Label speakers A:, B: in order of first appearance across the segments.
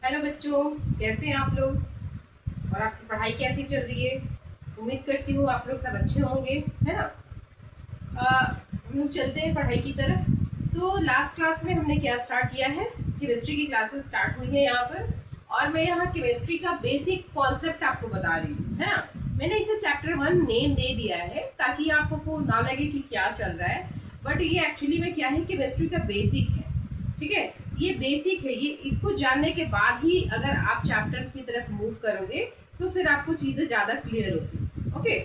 A: Hello बच्चों, कैसे हैं आप लोग और आपकी पढ़ाई कैसी चल रही है। उम्मीद करती हूँ आप लोग सब अच्छे होंगे, है ना। हम लोग चलते हैं पढ़ाई की तरफ। तो लास्ट क्लास में हमने क्या स्टार्ट किया है, केमिस्ट्री की क्लासेस स्टार्ट हुई है यहाँ पर। और मैं यहाँ केमिस्ट्री का बेसिक कॉन्सेप्ट आपको बता रही हूँ, है ना। मैंने इसे चैप्टर 1 नेम दे दिया है ताकि आपको ना लगे कि क्या चल रहा है, बट ये एक्चुअली में क्या है, केमिस्ट्री का बेसिक है। ठीक है, ये बेसिक है। ये इसको जानने के बाद ही अगर आप चैप्टर की तरफ मूव करोगे तो फिर आपको चीज़ें ज़्यादा क्लियर होगी। ओके,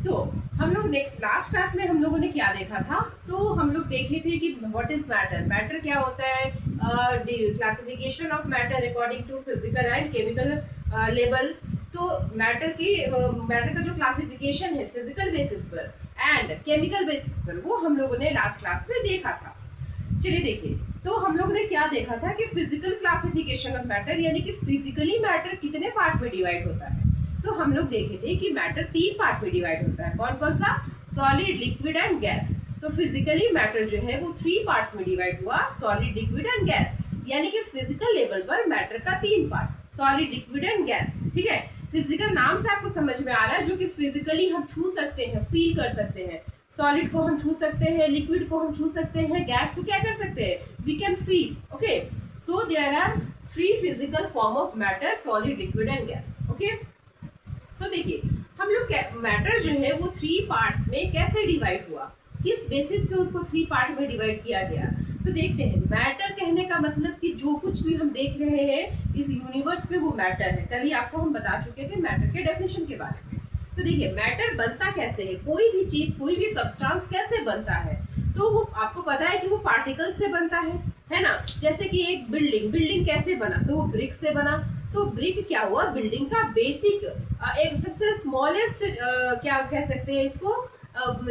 A: सो हम लोग नेक्स्ट लास्ट क्लास में हम लोगों ने क्या देखा था, तो हम लोग देखे थे कि व्हाट इज मैटर। मैटर क्या होता है, classification of matter according to physical and chemical level. तो मैटर का जो क्लासिफिकेशन है फिजिकल बेसिस पर एंड केमिकल बेसिस पर, वो हम लोगों ने लास्ट क्लास में देखा था। चलिए देखिए, तो हम लोग ने क्या देखा था कि फिजिकल क्लासिफिकेशन ऑफ मैटर, यानी कि फिजिकली मैटर कितने पार्ट में डिवाइड होता है। तो हम लोग देखे थे कि मैटर 3 पार्ट में डिवाइड होता है। कौन कौन सा? Solid, liquid and gas. तो फिजिकली मैटर जो है वो 3 पार्ट्स में डिवाइड हुआ, सॉलिड, लिक्विड एंड गैस। यानी कि फिजिकल लेवल पर मैटर का 3 part, solid, liquid and gas. ठीक है, फिजिकल नाम से आपको समझ में आ रहा है, जो कि फिजिकली हम छू सकते हैं, फील कर सकते हैं। सॉलिड को हम छू सकते हैं, लिक्विड को हम छू सकते हैं, गैस को क्या कर सकते हैं, we can feel. Okay, so there are 3 physical form of matter, solid, liquid and gas. Okay, so देखिए हम लोग मैटर जो है वो 3 पार्ट्स में कैसे डिवाइड हुआ, किस बेसिस पे उसको 3 पार्ट में डिवाइड किया गया। तो देखते हैं, मैटर कहने का मतलब कि जो कुछ भी हम देख रहे हैं इस यूनिवर्स में वो मैटर है। कल ही आपको हम बता चुके थे मैटर के डेफिनेशन के बारे में। तो देखिए मैटर बनता कैसे है, कोई भी चीज, कोई भी सब्सटेंस कैसे बनता है, तो वो आपको पता है कि वो पार्टिकल्स से बनता है ना। जैसे कि एक बिल्डिंग कैसे बना, तो वो ब्रिक से बना। तो ब्रिक क्या हुआ, बिल्डिंग का बेसिक, एक सबसे स्मॉलेस्ट, क्या कह सकते हैं इसको,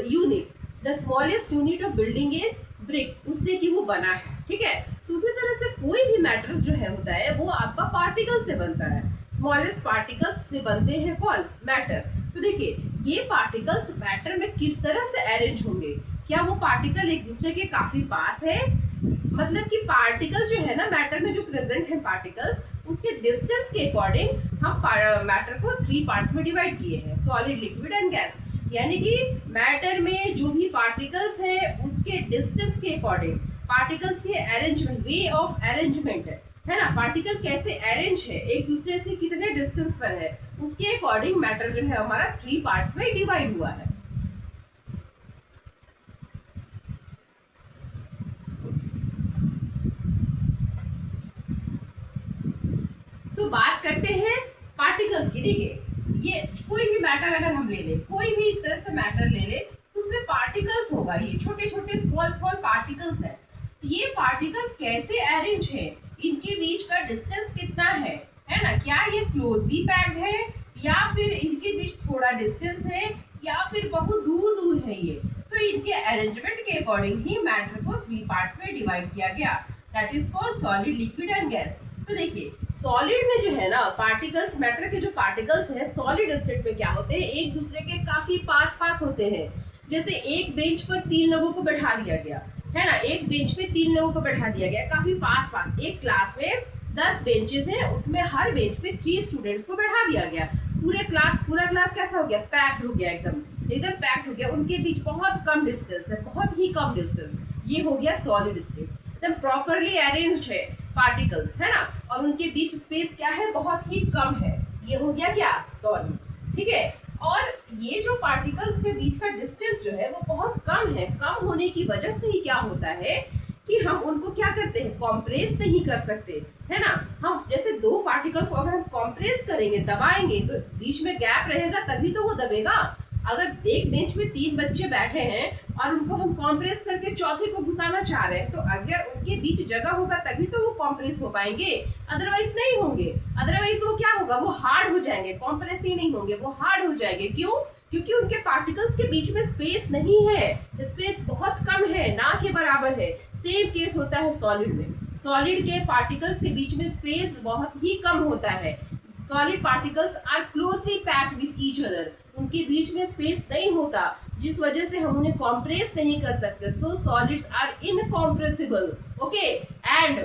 A: unit. The smallest unit of building is brick, उससे कि वो बना है। ठीक है, तो उसी तरह से कोई भी मैटर जो है होता है वो आपका पार्टिकल से बनता है, स्मॉलेस्ट पार्टिकल्स से बनते हैं कौन, मैटर। तो देखिए ये पार्टिकल्स मैटर में किस तरह से अरेंज होंगे, क्या वो पार्टिकल एक दूसरे के काफी पास है, मतलब कि पार्टिकल जो है ना मैटर में जो प्रेजेंट है पार्टिकल्स, उसके डिस्टेंस के अकॉर्डिंग हम मैटर को 3 पार्ट्स में डिवाइड किए हैं, सॉलिड, लिक्विड एंड गैस। यानी कि मैटर में जो भी पार्टिकल्स है उसके डिस्टेंस के अकॉर्डिंग, पार्टिकल्स के अरेंजमेंट, वे ऑफ अरेंजमेंट है ना, पार्टिकल कैसे अरेंज है, एक दूसरे से कितने डिस्टेंस पर है, उसके अकॉर्डिंग मैटर जो है हमारा 3 पार्ट्स में डिवाइड हुआ है। तो बात करते हैं पार्टिकल्स की। देखिए ये कोई भी मैटर अगर हम ले लें, कोई भी इस तरह से मैटर ले लें, उसमें पार्टिकल्स होगा, ये छोटे छोटे स्मॉल पार्टिकल्स है। ये पार्टिकल्स कैसे अरेंज है, इनके बीच का डिस्टेंस कितना है ना, क्या ये क्लोजली पैक्ड है या फिर इनके बीच थोड़ा डिस्टेंस है या फिर बहुत दूर दूर है ये। तो इनके अरेंजमेंट के अकॉर्डिंग ही मैटर को 3 पार्ट्स में डिवाइड किया गया, that is called solid, liquid and gas. तो देखिए सॉलिड में जो है ना पार्टिकल्स, मैटर के जो पार्टिकल्स हैं सॉलिड स्टेट में क्या होते हैं, एक दूसरे के काफी पास पास होते हैं। जैसे एक बेंच पर 3 लोगों को बैठा दिया गया है ना, एक बेंच पे 3 लोगों को बैठा दिया गया काफी पास पास। एक क्लास में 10 बेंचेस हैं, उसमें हर बेंच पे 3 स्टूडेंट्स को बैठा दिया गया। पूरा क्लास कैसा हो गया, पैक्ड हो गया, एकदम पैक्ड हो गया। उनके बीच बहुत कम डिस्टेंस है, बहुत ही कम डिस्टेंस। ये हो गया सॉलिड स्टेट, एकदम प्रॉपरली अरेंज्ड है पार्टिकल्स, है ना, और उनके बीच स्पेस क्या है, बहुत ही कम है। ये हो गया क्या, सॉलिड। ठीक है, और ये जो पार्टिकल्स के बीच का डिस्टेंस जो है वो बहुत कम है। कम होने की वजह से ही क्या होता है कि हम उनको क्या करते हैं, कॉम्प्रेस नहीं कर सकते, है ना। हम जैसे 2 पार्टिकल को अगर हम कॉम्प्रेस करेंगे, दबाएंगे, तो बीच में गैप रहेगा तभी तो वो दबेगा। अगर एक बेंच में 3 बच्चे बैठे हैं और उनको हम कॉम्प्रेस करके चौथे को घुसाना चाह रहे हैं, तो अगर उनके बीच जगह होगा तभी तो वो कॉम्प्रेस हो पाएंगे, अदरवाइज नहीं होंगे। अदरवाइज वो क्या होगा, वो हार्ड हो जाएंगे, कॉम्प्रेस ही नहीं होंगे, वो हार्ड हो जाएंगे। क्यों? क्योंकि उनके पार्टिकल्स के बीच में स्पेस नहीं है, स्पेस बहुत कम है, ना के बराबर है। सेम केस होता है सॉलिड में, सॉलिड के पार्टिकल्स के बीच में स्पेस बहुत ही कम होता है। Solid particles are closely packed with each other, उनके बीच में स्पेस नहीं होता, जिस वजह से हम उन्हें कॉम्प्रेस नहीं कर सकते। So solids are incompressible, okay, and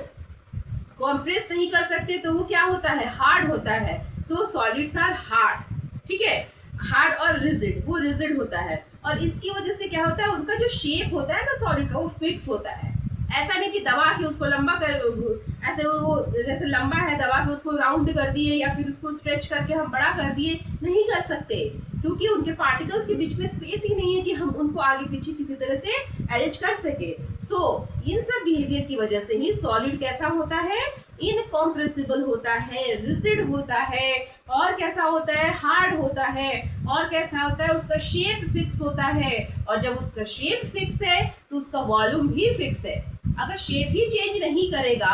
A: compress नहीं कर सकते तो वो क्या होता है, हार्ड होता है। सो सॉलिड्स आर हार्ड, ठीक है, हार्ड और रिजिड, वो रिजिड होता है। और इसकी वजह से क्या होता है, उनका जो शेप होता है ना सॉलिड का, वो फिक्स होता है। ऐसा नहीं कि दबा के उसको लंबा कर, ऐसे वो जैसे लंबा है दबा के उसको राउंड कर दिए या फिर उसको स्ट्रेच करके हम बड़ा कर दिए, नहीं कर सकते, क्योंकि उनके पार्टिकल्स के बीच में स्पेस ही नहीं है कि हम उनको आगे पीछे किसी तरह से अरेंज कर सके। सो इन सब बिहेवियर की वजह से ही सॉलिड कैसा होता है, इनकॉम्प्रेसिबल होता है, रिजिड होता है, और कैसा होता है, हार्ड होता है, और कैसा होता है, उसका शेप फिक्स होता है। और जब उसका शेप फिक्स है तो उसका वॉल्यूम भी फिक्स है। अगर शेप ही चेंज नहीं करेगा,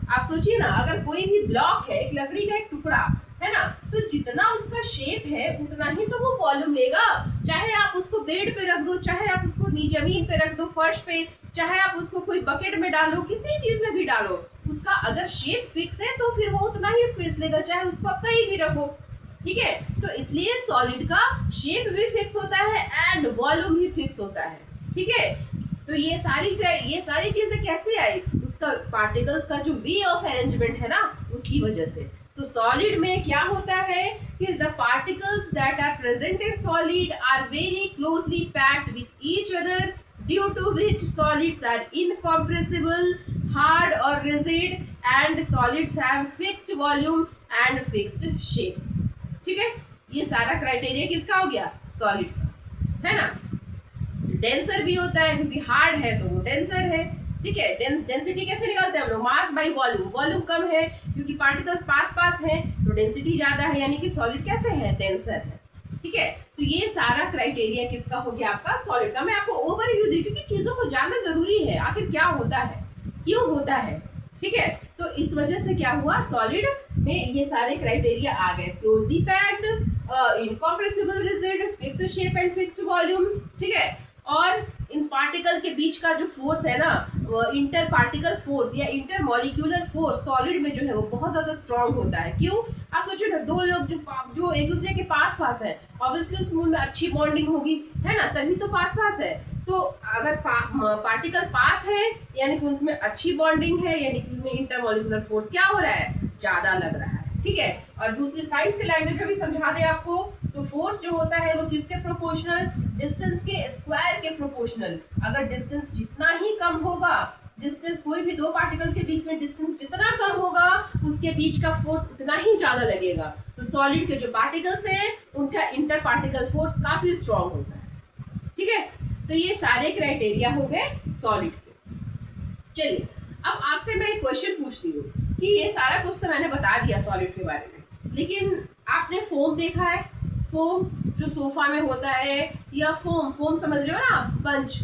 A: आप सोचिए ना, अगर कोई भी ब्लॉक है, एक लकड़ी का एक टुकड़ा है ना, तो जितना उसका शेप है उतना ही तो वो वॉल्यूम लेगा। चाहे आप उसको बेड पे रख दो, चाहे आप उसको जमीन पे रख दो, फर्श पे, चाहे आप उसको कोई बकेट में डालो, किसी चीज में भी डालो, उसका अगर शेप फिक्स है तो फिर वो उतना ही स्पेस लेगा, चाहे उसको आप कहीं भी रखो, ठीक है। तो इसलिए सॉलिड का शेप भी फिक्स होता है एंड वॉल्यूम भी फिक्स होता है, ठीक है। तो ये सारी चीजें कैसे आई, उसका पार्टिकल्स का जो वे ऑफ अरेंजमेंट है ना, उसकी वजह से। तो सॉलिड में क्या होता है कि the particles that are present in solid are very closely packed with each other, due to which solids are incompressible, hard और rigid, and solids have fixed volume and fixed shape, ठीक है। ये सारा क्राइटेरिया किसका हो गया, solid का, है ना। डेंसर भी होता है, क्योंकि हार्ड है तो वो डेंसर है, ठीक है। डेंसिटी कैसे निकालते हैं हम लोग, मास बाय वॉल्यूम, वॉल्यूम कम है क्योंकि पार्टिकल्स पास पास हैं तो डेंसिटी ज्यादा है, यानी कि सॉलिड कैसे है, डेंसर है, ठीक है। तो ये सारा क्राइटेरिया किसका हो गया, आपका सॉलिड का। मैं आपको ओवरव्यू दी, क्योंकि चीजों को जानना जरूरी है, आखिर क्या होता है, क्यों होता है, ठीक है। तो इस वजह से क्या हुआ, सॉलिड में ये सारे क्राइटेरिया आ गए, closely packed, incompressible, rigid, fixed shape and fixed volume, ठीक है। और इन पार्टिकल के बीच का जो फोर्स है ना, इंटर पार्टिकल फोर्स या इंटर मॉलिक्यूलर फोर्स सॉलिड में जो है वो बहुत ज्यादा स्ट्रांग होता है। क्यों, आप सोचो ना, दो लोग जो एक दूसरे के पास पास है, ऑब्वियसली उसमें अच्छी बॉन्डिंग होगी, है ना, तभी तो पास पास है। तो अगर पार्टिकल पास है यानी कि उसमें अच्छी बॉन्डिंग है, यानी कि उसमें इंटर मॉलिक्यूलर फोर्स क्या हो रहा है, ज्यादा लग रहा है, ठीक है। और दूसरी साइंस के लैंग्वेज में भी समझा दे आपको, तो फोर्स जो होता है वो किसके प्रोपोर्शनल, डिस्टेंस के स्क्वायर के प्रोपोर्शनल। अगर डिस्टेंस जितना ही कम होगा, डिस्टेंस कोई भी दो पार्टिकल के बीच में डिस्टेंस जितना कम होगा, उसके बीच का फोर्स उतना ही ज्यादा लगेगा। तो सॉलिड के जो पार्टिकल्स हैं उनका इंटर पार्टिकल फोर्स काफी स्ट्रांग होता है, ठीक है। तो ये सारे क्राइटेरिया हो गए सॉलिड के। चलिए अब आपसे मैं एक क्वेश्चन पूछती हूँ कि ये सारा कुछ तो मैंने बता दिया सॉलिड के बारे में, लेकिन आपने फोम देखा है, फोम जो सोफा में होता है, या फोम समझ रहे हो ना आप, स्पंज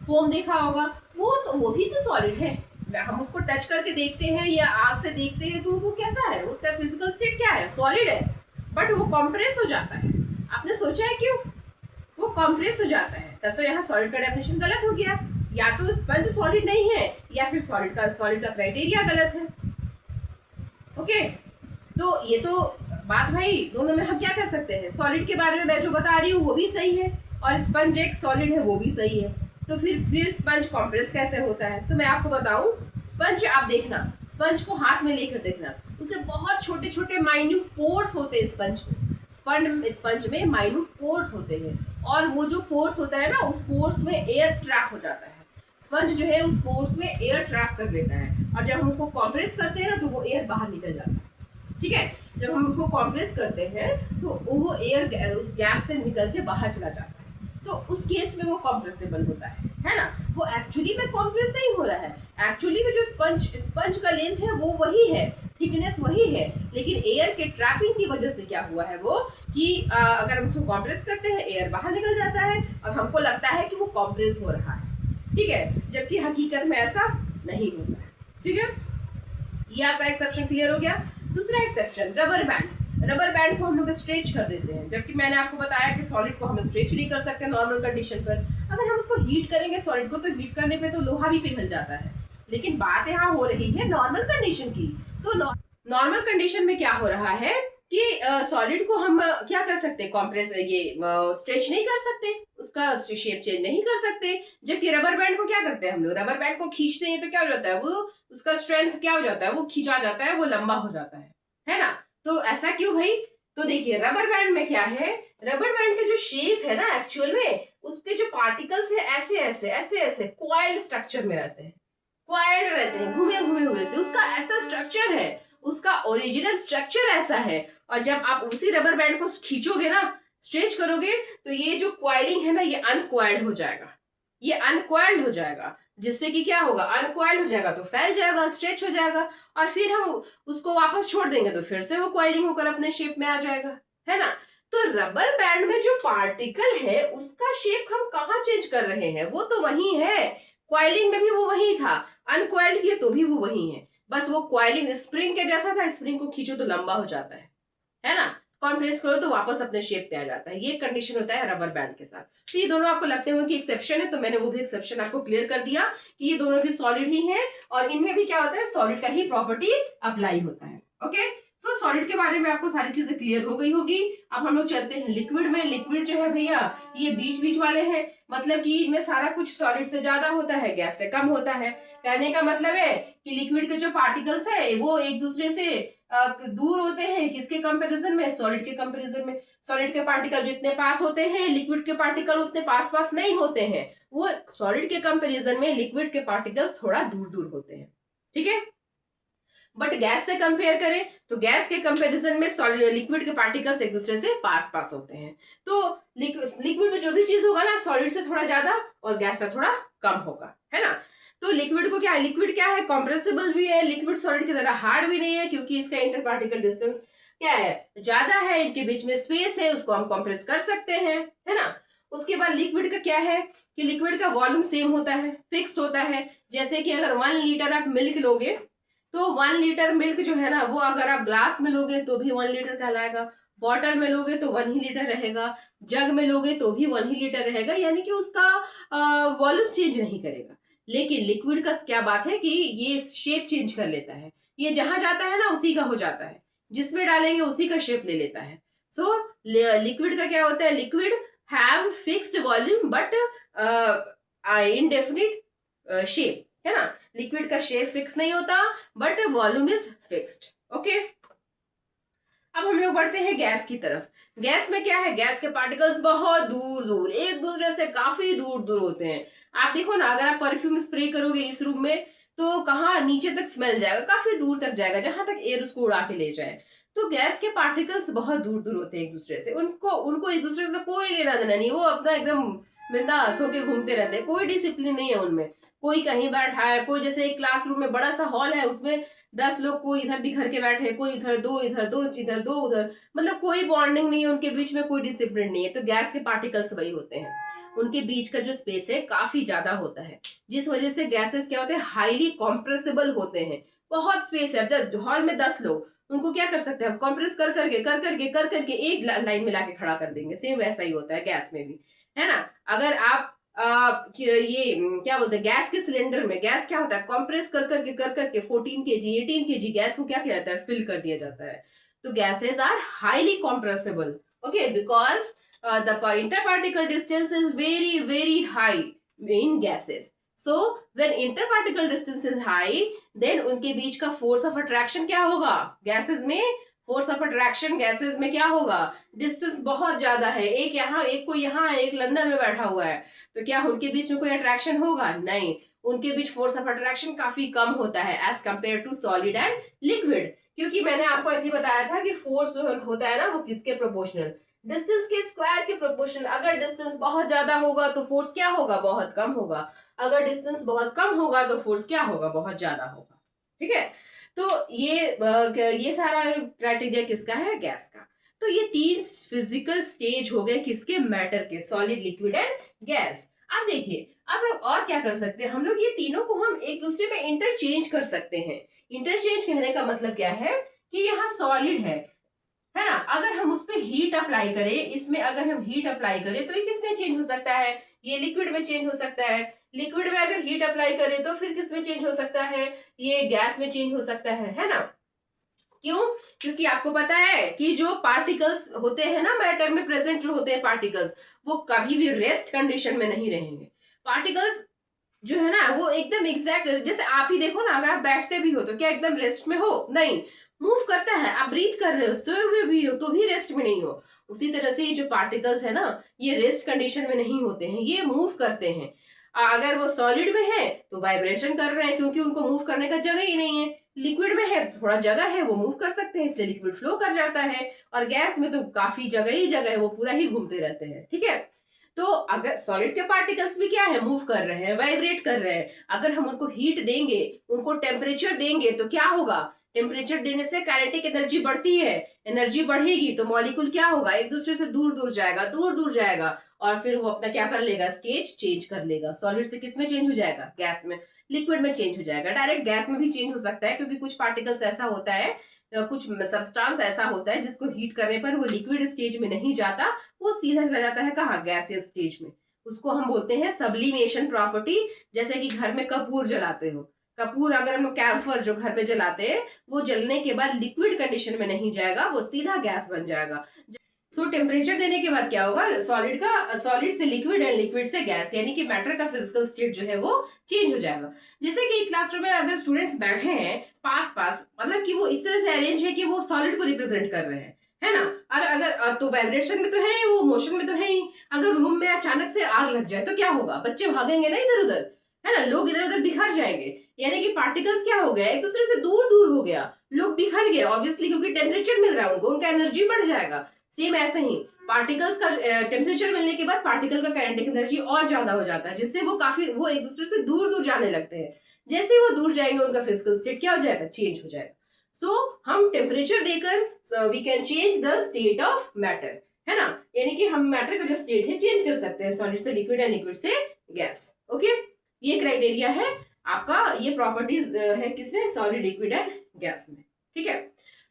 A: फोम देखा होगा, वो भी तो सॉलिड है। हम उसको टच करके देखते हैं या आग से देखते हैं तो वो कैसा है, उसका फिजिकल स्टेट क्या है, सॉलिड है, बट वो कॉम्प्रेस हो जाता है। आपने सोचा है क्यों वो कॉम्प्रेस हो जाता है? तब तो यहाँ सॉलिड का डेफिनेशन गलत हो गया, या तो स्पंज सॉलिड नहीं है या फिर सॉलिड का क्राइटेरिया गलत है। ओके, तो ये तो बात भाई दोनों में हम क्या कर सकते हैं, सॉलिड के बारे में मैं जो बता रही हूँ वो भी सही है और स्पंज एक सॉलिड है वो भी सही है, तो फिर स्पंज कॉम्प्रेस कैसे होता है? तो मैं आपको बताऊं, स्पंज आप देखना, स्पंज को हाथ में लेकर देखना, उसे बहुत छोटे छोटे माइन्यूट पोर्स होते हैं स्पंज में माइन्यूट पोर्स होते हैं, और वो जो पोर्स होता है ना, उस पोर्स में एयर ट्रैप हो जाता है। स्पंज जो है उस पोर्स में एयर ट्रैप कर लेता है, और जब हम उसको कॉम्प्रेस करते हैं ना तो वो एयर बाहर निकल जाता है, ठीक है। जब हम उसको कॉम्प्रेस करते हैं तो वो एयर उस गैप से निकल के बाहर चला जाता है, तो उस केस में वो कॉम्प्रेसिबल होता है ना। वो एक्चुअली में कॉम्प्रेस नहीं हो रहा है, एक्चुअली में जो स्पंज का लेंथ है वो वही है, थिकनेस वही है, लेकिन एयर के ट्रैपिंग की वजह से क्या हुआ है वो कि अगर हम उसको कॉम्प्रेस करते हैं एयर बाहर निकल जाता है और हमको लगता है कि वो कॉम्प्रेस हो रहा है, ठीक है, जबकि हकीकत में ऐसा नहीं होता है, ठीक है। ये आपका एक्सेप्शन क्लियर हो गया। दूसरा एक्सेप्शन, रबर बैंड को हम लोग स्ट्रेच कर देते हैं, जबकि मैंने आपको बताया कि सॉलिड को हम स्ट्रेच नहीं कर सकते नॉर्मल कंडीशन पर। अगर हम उसको हीट करेंगे सॉलिड को, तो हीट करने पे तो लोहा भी पिघल जाता है, लेकिन बात यहाँ हो रही है नॉर्मल कंडीशन की। तो नॉर्मल कंडीशन में क्या हो रहा है कि सॉलिड को हम क्या कर सकते हैं, कॉम्प्रेस ये स्ट्रेच नहीं कर सकते, उसका शेप चेंज नहीं कर सकते। जबकि रबर बैंड को क्या करते हैं हम लोग, रबर बैंड को खींचते हैं तो क्या हो जाता है, वो उसका स्ट्रेंथ क्या हो जाता है, वो खींचा जाता है, वो लंबा हो जाता है ना। तो ऐसा क्यों भाई? तो देखिए रबर बैंड में क्या है, रबर बैंड का जो शेप है ना एक्चुअल में उसके जो पार्टिकल्स है ऐसे ऐसे ऐसे ऐसे कॉइल्ड स्ट्रक्चर में रहते हैं, कॉइल्ड रहते हैं, घूमे घूमे हुए से, उसका ऐसा स्ट्रक्चर है, उसका ओरिजिनल स्ट्रक्चर ऐसा है। और जब आप उसी रबर बैंड को खींचोगे ना, स्ट्रेच करोगे, तो ये जो क्वाइलिंग है ना ये अनक्वाइल्ड हो जाएगा, ये अनक्वाइल्ड हो जाएगा, जिससे कि क्या होगा, अनक्वाइल्ड हो जाएगा तो फैल जाएगा, स्ट्रेच हो जाएगा, और फिर हम उसको वापस छोड़ देंगे तो फिर से वो क्वाइलिंग होकर अपने शेप में आ जाएगा, है ना। तो रबर बैंड में जो पार्टिकल है उसका शेप हम कहाँ चेंज कर रहे हैं, वो तो वही है, क्वाइलिंग में भी वो वही था, अनक्वाइल्ड किया तो भी वो वही है, बस वो क्वाइलिंग स्प्रिंग के जैसा था, स्प्रिंग को खींचो तो लंबा हो जाता है ना, कॉम्प्रेस करो तो वापस अपने शेप पे आ जाता है। ये कंडीशन होता है रबर बैंड के साथ। तो ये दोनों आपको लगते हुए कि एक्सेप्शन है, तो मैंने वो भी एक्सेप्शन आपको क्लियर कर दिया कि ये दोनों भी सॉलिड ही हैं और इनमें भी क्या होता है, सॉलिड का ही प्रॉपर्टी अप्लाई होता है। ओके, तो सॉलिड के बारे में आपको सारी चीजें क्लियर हो गई होगी। अब हम लोग चलते हैं लिक्विड में। लिक्विड जो है भैया ये बीच बीच वाले हैं, मतलब कि इनमें सारा कुछ सॉलिड से ज्यादा होता है, गैस से कम होता है। कहने का मतलब है कि लिक्विड के जो पार्टिकल्स है वो एक दूसरे से दूर होते हैं, किसके कंपैरिजन में, सॉलिड के कंपैरिजन में। सॉलिड के पार्टिकल जितने पास होते हैं लिक्विड के पार्टिकल उतने पास पास नहीं होते हैं, वो सॉलिड के कंपैरिजन में लिक्विड के पार्टिकल्स थोड़ा दूर दूर होते हैं, ठीक है। बट गैस से कंपेयर करें तो गैस के कंपैरिजन में लिक्विड के पार्टिकल्स एक दूसरे से पास पास होते हैं। तो लिक्विड में जो भी चीज होगा ना सॉलिड से थोड़ा ज्यादा और गैस से थोड़ा कम होगा, है ना। तो लिक्विड को क्या है, लिक्विड क्या है, कॉम्प्रेसिबल भी है, लिक्विड सॉलिड की तरह हार्ड भी नहीं है, क्योंकि इसका इंटर पार्टिकल डिस्टेंस क्या है, ज्यादा है, इनके बीच में स्पेस है, उसको हम कॉम्प्रेस कर सकते हैं, है ना। उसके बाद लिक्विड का क्या है कि लिक्विड का वॉल्यूम सेम होता है, फिक्स्ड होता है। जैसे कि अगर 1 लीटर आप मिल्क लोगे तो 1 लीटर मिल्क जो है ना वो अगर आप ग्लास में लोगे तो भी 1 लीटर कहलाएगा, बॉटल में लोगे तो 1 ही लीटर रहेगा, जग में लोगे तो भी 1 ही लीटर रहेगा, यानी कि उसका वॉल्यूम चेंज नहीं करेगा। लेकिन लिक्विड का क्या बात है कि ये शेप चेंज कर लेता है, ये जहां जाता है ना उसी का हो जाता है, जिसमें डालेंगे उसी का शेप ले लेता है। सो लिक्विड का क्या होता है, liquid have fixed volume but indefinite shape, है ना। लिक्विड का शेप फिक्स नहीं होता but volume is fixed. Okay, अब हम लोग बढ़ते हैं गैस की तरफ। गैस में क्या है, गैस के पार्टिकल्स बहुत दूर दूर एक दूसरे से काफी दूर दूर होते हैं। आप देखो ना, अगर आप परफ्यूम स्प्रे करोगे इस रूम में तो कहाँ नीचे तक स्मेल जाएगा, काफी दूर तक जाएगा, जहां तक एयर उसको उड़ा के ले जाए। तो गैस के पार्टिकल्स बहुत दूर दूर होते हैं एक दूसरे से, उनको उनको एक दूसरे से कोई लेना देना नहीं, वो अपना एकदम बिंदास होके घूमते रहते हैं, कोई डिसिप्लिन नहीं है उनमें। कोई कहीं बैठा है, कोई जैसे एक क्लासरूम में बड़ा सा हॉल है उसमें 10 लोग, कोई इधर भी घर के बैठे, कोई इधर दो इधर दो इधर दो उधर, मतलब कोई बॉन्डिंग नहीं है उनके बीच में, कोई डिसिप्लिन नहीं है। तो गैस के पार्टिकल्स वही होते हैं, उनके बीच का जो स्पेस है काफी ज्यादा होता है, जिस वजह से गैसेस क्या होते हैं, हाईली कॉम्प्रेसिबल होते हैं। बहुत स्पेस है, जब हॉल में 10 लोग, उनको क्या कर सकते हैं हम, कॉम्प्रेस कर करके एक लाइन में लाके खड़ा कर देंगे। सेम वैसा ही होता है गैस में भी, है ना। अगर आप ये क्या बोलते हैं, गैस के सिलेंडर में गैस क्या होता है, कंप्रेस कर करके 14 केजी 18 केजी गैस को क्या किया जाता है, फिल कर दिया जाता है। तो gases are highly compressible, okay, because the interparticle distance is very very high in gases. So when interparticle distance is high, then उनके बीच का force of attraction क्या होगा, गैसेस में फोर्स ऑफ अट्रैक्शन गैसेस में क्या होगा, डिस्टेंस बहुत ज्यादा है, एक यहाँ एक कोई यहाँ है, एक लंदन में बैठा हुआ है, तो क्या उनके बीच में कोई अट्रैक्शन होगा, नहीं, उनके बीच फोर्स ऑफ अट्रैक्शन काफी कम होता है as compare to solid and liquid. क्योंकि मैंने आपको अभी बताया था कि फोर्स जो होता है ना वो किसके प्रोपोर्शनल, डिस्टेंस के स्क्वायर के प्रोपोर्शनल। अगर डिस्टेंस बहुत ज्यादा होगा तो फोर्स क्या होगा, बहुत कम होगा, अगर डिस्टेंस बहुत कम होगा तो फोर्स क्या होगा, बहुत ज्यादा होगा, ठीक है। तो ये सारा क्राइटेरिया किसका है, गैस का। तो ये 3 फिजिकल स्टेज हो गए किसके, मैटर के, सॉलिड लिक्विड एंड गैस। अब देखिए, अब और क्या कर सकते हैं हम लोग, ये तीनों को हम एक दूसरे में इंटरचेंज कर सकते हैं। इंटरचेंज कहने का मतलब क्या है कि यहाँ सॉलिड है ना, अगर हम उस पर हीट अप्लाई करें, इसमें अगर हम हीट अप्लाई करें तो ये किसमें चेंज हो सकता है, ये लिक्विड में चेंज हो सकता है। लिक्विड में अगर हीट अप्लाई करें तो फिर किसमें चेंज हो सकता है, ये गैस में चेंज हो सकता है ना। क्यों? क्योंकि आपको पता है कि जो पार्टिकल्स होते हैं ना मैटर में प्रेजेंट जो होते हैं पार्टिकल्स, वो कभी भी रेस्ट कंडीशन में नहीं रहेंगे। पार्टिकल्स जो है ना वो एकदम एग्जैक्ट, जैसे आप ही देखो ना, अगर आप बैठते भी हो तो क्या एकदम रेस्ट में हो? नहीं, मूव करता है। आप ब्रीथ कर रहे हो, सोए हुए भी हो तो भी रेस्ट में नहीं हो। उसी तरह से ये जो पार्टिकल्स है ना, ये रेस्ट कंडीशन में नहीं होते हैं, ये मूव करते हैं। अगर वो सॉलिड में है तो वाइब्रेशन कर रहे हैं, क्योंकि उनको मूव करने का जगह ही नहीं है। लिक्विड में है तो थोड़ा जगह है, वो मूव कर सकते हैं, इसलिए लिक्विड फ्लो कर जाता है। और गैस में तो काफी जगह ही जगह है, वो पूरा ही घूमते रहते हैं। ठीक है, तो अगर सॉलिड के पार्टिकल्स भी क्या है, मूव कर रहे हैं, वाइब्रेट कर रहे हैं। अगर हम उनको हीट देंगे, उनको टेम्परेचर देंगे तो क्या होगा? टेम्परेचर देने से काइनेटिक एनर्जी बढ़ती है। एनर्जी बढ़ेगी तो मॉलिक्यूल क्या होगा, एक दूसरे से दूर दूर जाएगा, दूर दूर जाएगा, और फिर वो अपना क्या कर लेगा, स्टेज चेंज कर लेगा। सॉलिड से किस में चेंज हो जाएगा? गैस में। लिक्विड में चेंज हो जाएगा। डायरेक्ट गैस में भी चेंज हो सकता है, क्योंकि कुछ पार्टिकल्स ऐसा होता है, कुछ सब्सटेंस ऐसा होता है जिसको हीट करने पर वो लिक्विड स्टेज में नहीं जाता, वो सीधा चला जाता है कहाँ, गैसियस स्टेज में। उसको हम बोलते हैं सब्लिमेशन प्रॉपर्टी। जैसे कि घर में कपूर जलाते हो, कपूर अगर हम कैम्फर जो घर में जलाते हैं, वो जलने के बाद लिक्विड कंडीशन में नहीं जाएगा, वो सीधा गैस बन जाएगा। सो टेम्परेचर देने के बाद क्या होगा, सॉलिड से लिक्विड एंड लिक्विड से गैस, यानी कि मैटर का फिजिकल स्टेट जो है वो चेंज हो जाएगा। जैसे कि क्लासरूम में अगर स्टूडेंट्स बैठे हैं पास पास, मतलब कि वो इस तरह से अरेंज है कि वो सॉलिड को रिप्रेजेंट कर रहे हैं, है ना। और अगर तो वाइब्रेशन में तो है ही, वो मोशन में तो है ही। अगर रूम में अचानक से आग लग जाए तो क्या होगा? बच्चे भागेंगे ना इधर उधर, है ना, लोग इधर उधर बिखर जाएंगे। यानी कि पार्टिकल्स क्या हो गया, एक दूसरे से दूर दूर हो गया, लोग बिखर गए ऑब्वियसली, क्योंकि टेम्परेचर मिल रहा है उनको, उनका एनर्जी बढ़ जाएगा। सेम ऐसे ही पार्टिकल्स का टेम्परेचर मिलने के बाद पार्टिकल का काइनेटिक एनर्जी और ज्यादा हो जाता है, जिससे वो एक दूसरे से दूर दूर जाने लगते हैं। जैसे वो दूर जाएंगे उनका फिजिकल स्टेट क्या हो जाएगा, चेंज हो जाएगा। सो हम टेम्परेचर देकर we can change the state of matter, है ना। यानी कि हम मैटर का जो स्टेट है चेंज कर सकते हैं, सॉलिड से लिक्विड या लिक्विड से गैस। ओके, ये क्राइटेरिया है आपका, ये प्रॉपर्टीज है किसमें, सॉलिड, लिक्विड एंड गैस में। ठीक है,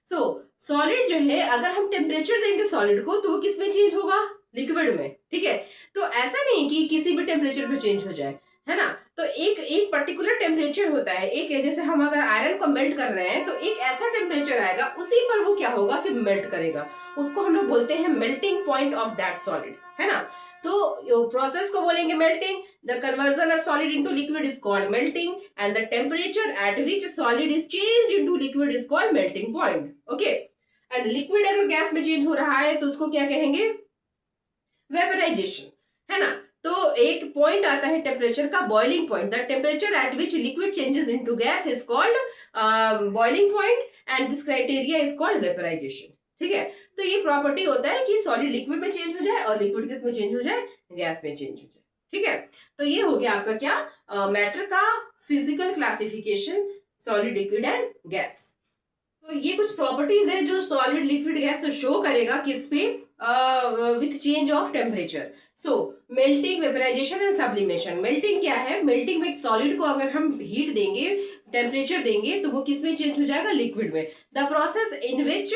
A: सो सॉलिड जो है अगर हम टेम्परेचर देंगे सॉलिड को तो वो किस में चेंज होगा, लिक्विड में। ठीक है, तो ऐसा नहीं कि किसी भी टेम्परेचर पे चेंज हो जाए, है ना। तो एक पर्टिकुलर टेम्परेचर होता है, एक जैसे हम अगर आयरन को मेल्ट कर रहे हैं तो एक ऐसा टेम्परेचर आएगा, उसी पर वो क्या होगा कि मेल्ट करेगा। उसको हम लोग बोलते हैं melting point of that solid, है ना। तो प्रोसेस को बोलेंगे melting. The conversion of solid into liquid is called melting, and the temperature at which solid is changed into liquid is called melting point. Okay, and liquid अगर gas में change हो रहा है तो उसको क्या कहेंगे, वेपराइजेशन, है ना। तो एक पॉइंट आता है टेम्परेचर का, boiling point. The temperature at which liquid changes into gas is called boiling point, and this criteria is called vaporization. ठीक है, तो ये प्रॉपर्टी होता है कि सॉलिड लिक्विड में चेंज हो जाए और लिक्विड किस में चेंज हो जाए, गैस में चेंज हो जाए। ठीक है, तो ये हो गया आपका क्या, मैटर का physical classification, solid, liquid and gas. तो ये कुछ प्रॉपर्टीज है जो सॉलिड, लिक्विड, गैस शो करेगा किस पे, with change of temperature. So melting, vaporization and sublimation. Melting क्या है, मेल्टिंग में सॉलिड को अगर हम हीट देंगे, टेम्परेचर देंगे, तो वो किस में चेंज हो जाएगा, लिक्विड में। The process in which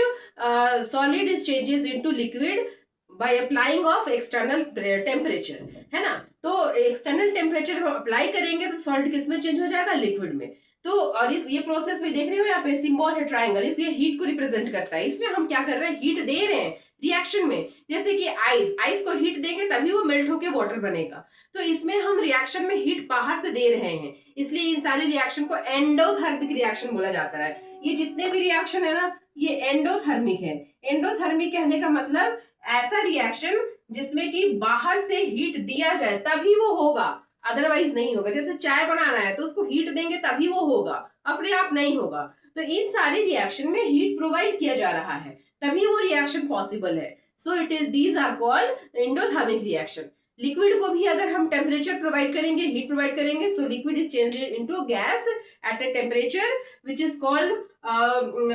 A: solid is changes into liquid by applying of external temperature, है ना। तो एक्सटर्नल टेम्परेचर हम अप्लाई करेंगे तो सॉलिड किस में चेंज हो जाएगा, लिक्विड में। तो और ये प्रोसेस में देख रहे हो यहाँ पे सिंबल है ट्रायंगल, इसलिए हीट को रिप्रेजेंट करता है। इसमें हम क्या कर रहे हैं, हीट दे रहे हैं रिएक्शन में। जैसे कि आइस को हीट देंगे तभी वो मेल्ट होके वाटर बनेगा, तो इसमें हम रिएक्शन में हीट बाहर से दे रहे हैं, इसलिए इन सारे रिएक्शन को एंडोथर्मिक रिएक्शन बोला जाता है। ये जितने भी रिएक्शन है ना, ये एंडोथर्मिक है। एंडोथर्मिक कहने का मतलब ऐसा रिएक्शन जिसमें कि बाहर से हीट दिया जाए तभी वो होगा, अदरवाइज नहीं होगा। जैसे चाय बनाना है तो उसको हीट देंगे तभी वो होगा, अपने आप नहीं होगा। तो इन सारे रिएक्शन में हीट प्रोवाइड किया जा रहा है तभी वो रिएक्शन पॉसिबल है। So it is, these are called endothermic reaction. Liquid को भी अगर हम टेम्परेचर प्रोवाइड करेंगे, हीट प्रोवाइड करेंगे, so liquid is changed into gas at a temperature which is called,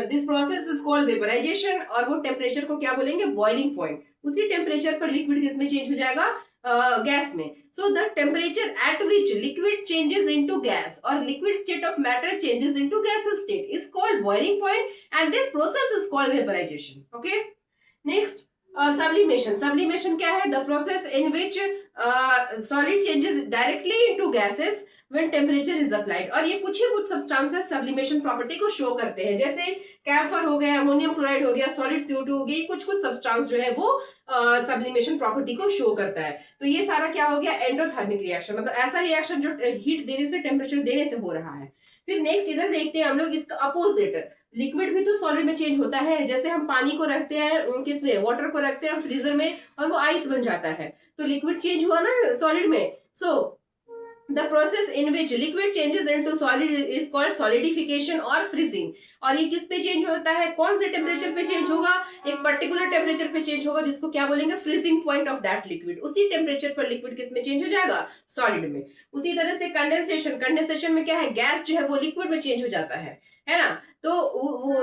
A: this process is called vaporization. और वो temperature को क्या बोलेंगे, बॉइलिंग पॉइंट। उसी टेम्परेचर पर लिक्विड किस में चेंज हो जाएगा, गैस में। So the temperature at which liquid changes into gas और liquid state of matter changes into gas state is called boiling point, and this process is called vaporization. Okay, next sublimation क्या है? The process in which solid changes directly into gases when temperature is applied. और ये कुछ substances sublimation property को show करते हैं, जैसे कैफर हो गया, अमोनियम क्लोराइड हो गया, सॉलिड CO2 हो गई, कुछ सब्सटेंस जो है वो सब्लिमेशन प्रॉपर्टी को शो करता है। तो ये सारा क्या हो गया? एंडोथर्मिक रिएक्शन, मतलब ऐसा रिएक्शन जो हीट देने से, टेम्परेचर देने से हो रहा है। फिर नेक्स्ट इधर देखते हैं हम लोग इसका अपोजिट, लिक्विड भी तो सॉलिड में चेंज होता है। जैसे हम पानी को रखते हैं किसमें? वाटर को रखते हैं फ्रीजर में और वो आइस बन जाता है, तो लिक्विड चेंज हुआ ना सॉलिड में। So the process in which liquid changes into solid is called solidification और फ्रीजिंग। और ये किस पे चेंज होता है? कौन से टेम्परेचर पे चेंज होगा? एक पर्टिकुलर टेम्परेचर पे चेंज होगा, जिसको क्या बोलेंगे? Freezing point of that liquid. उसी टेम्परेचर पर लिक्विड किस में चेंज हो जाएगा? सॉलिड में। उसी तरह से कंडेंसेशन में क्या है? गैस जो है वो लिक्विड में चेंज हो जाता है ना? तो वो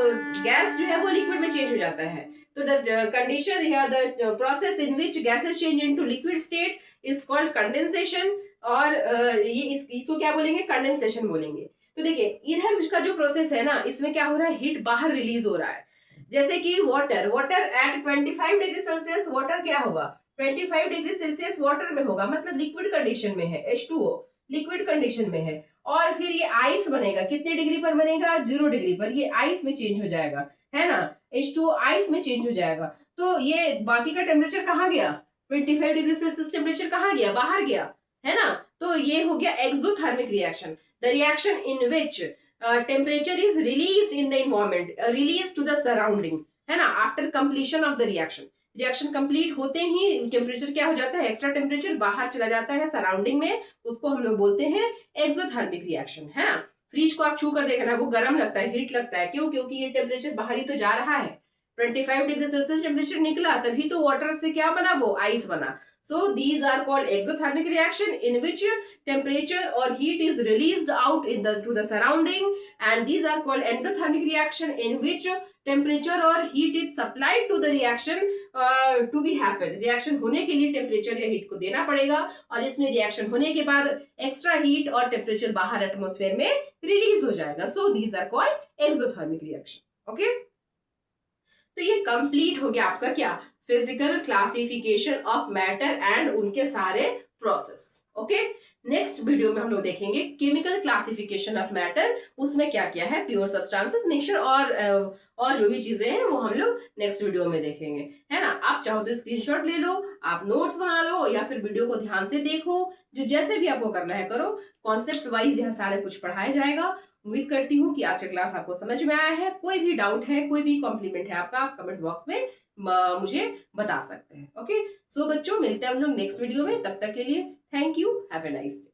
A: गैस जो है वो लिक्विड में चेंज हो जाता है। तो द कंडीशन या the process in which gases change into liquid state is called condensation. और ये इसको क्या बोलेंगे? कंडेंसेशन बोलेंगे। तो देखिए इधर का जो प्रोसेस है ना, इसमें क्या हो रहा है? हीट बाहर रिलीज हो रहा है। जैसे कि water at 25 degree Celsius water क्या होगा? 25 डिग्री सेल्सियस वाटर में होगा, मतलब लिक्विड कंडीशन में है, H2O लिक्विड कंडीशन में है। और फिर ये आइस बनेगा, कितने डिग्री पर बनेगा? 0 डिग्री पर। ये आइस में चेंज हो जाएगा, है ना? H2O आइस में चेंज हो जाएगा। तो ये बाकी का टेम्परेचर कहाँ गया? 25 डिग्री सेल्सियस टेम्परेचर कहाँ गया? बाहर गया, है ना? तो ये हो गया exothermic reaction, the reaction in which temperature is release in the environment, release to the surrounding, है ना? After completion of the reaction complete होते ही टेम्परेचर क्या हो जाता है? एक्स्ट्रा टेम्परेचर बाहर चला जाता है सराउंडिंग में, उसको हम लोग बोलते हैं एक्सोथर्मिक रिएक्शन, है ना? फ्रिज को आप छू कर देखना, वो गर्म लगता है, हीट लगता है, क्यों? क्योंकि ये टेम्परेचर बाहर ही तो जा रहा है। 25 डिग्री सेल्सियस टेम्परेचर निकला, तभी तो वाटर से क्या बना? वो आइस बना। So these are called exothermic reaction in which temperature or heat is released out to the surrounding, and these are called endothermic reaction in which temperature or heat is supplied to the reaction to be happen. Reaction होने के लिए temperature या heat को देना पड़ेगा, और इसमें reaction होने के बाद extra heat और temperature बाहर atmosphere में release हो जाएगा. So these are called exothermic reaction. Okay? तो ये complete हो गया आपका क्या? Physical classification of matter and उनके सारे प्रोसेस। ओके, नेक्स्ट वीडियो में हम लोग देखेंगे केमिकल क्लासिफिकेशन ऑफ मैटर, उसमें क्या क्या है, प्योर सब्सटेंसेस, मिक्सचर और जो भी चीजें हैं वो हम लोग नेक्स्ट वीडियो में देखेंगे, है ना? आप चाहो तो स्क्रीनशॉट ले लो, आप नोट्स बना लो, या फिर वीडियो को ध्यान से देखो, जो जैसे भी आपको करना है करो। कॉन्सेप्ट वाइज यहाँ सारे कुछ पढ़ाया जाएगा। उम्मीद करती हूँ कि आज का क्लास आपको समझ में आया है। कोई भी डाउट है, कोई भी कॉम्प्लीमेंट है आपका, आप कमेंट बॉक्स में मुझे बता सकते हैं। ओके, सो बच्चों मिलते हैं हम लोग नेक्स्ट वीडियो में, तब तक के लिए thank you, have a nice day.